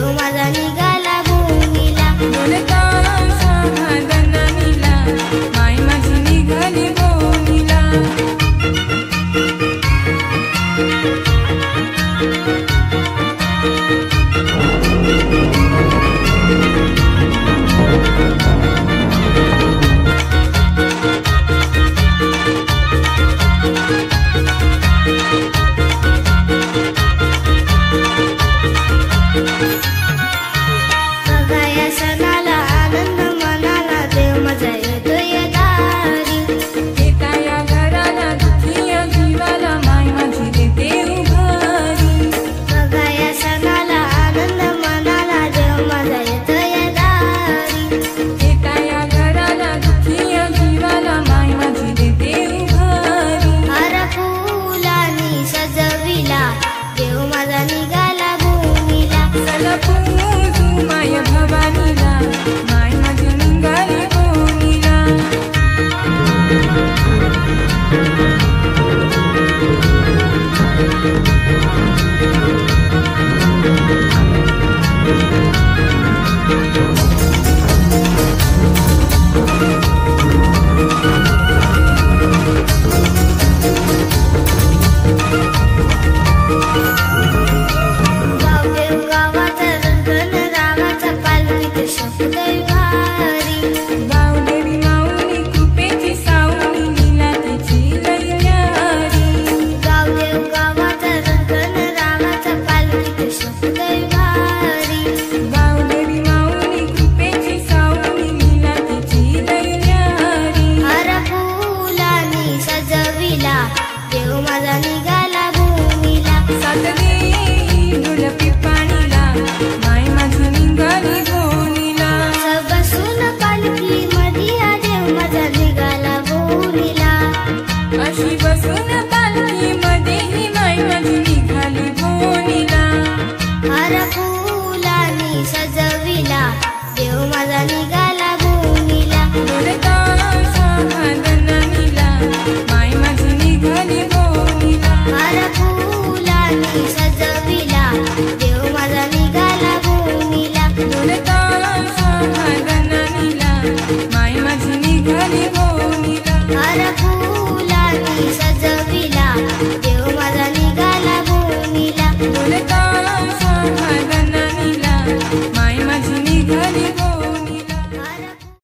देव माझा निघाला भूमीला. बोलता समाधानीला माय माझी निघाली भूमीला. बघा या सणाला आनंद मनाला देव माझा येतोय दारी. येता या घराला दुःखी या जीवाला माय माझी देते उभारी. बघा या सणाला आनंद मनाला देव माझा येतोय दारी. येता या घराला दुःखी या जीवाला माय माझी देते उभारी. हार फुलांनी सजविला देव माझा निघाला भूमीला. चला पूजू माय भवानीला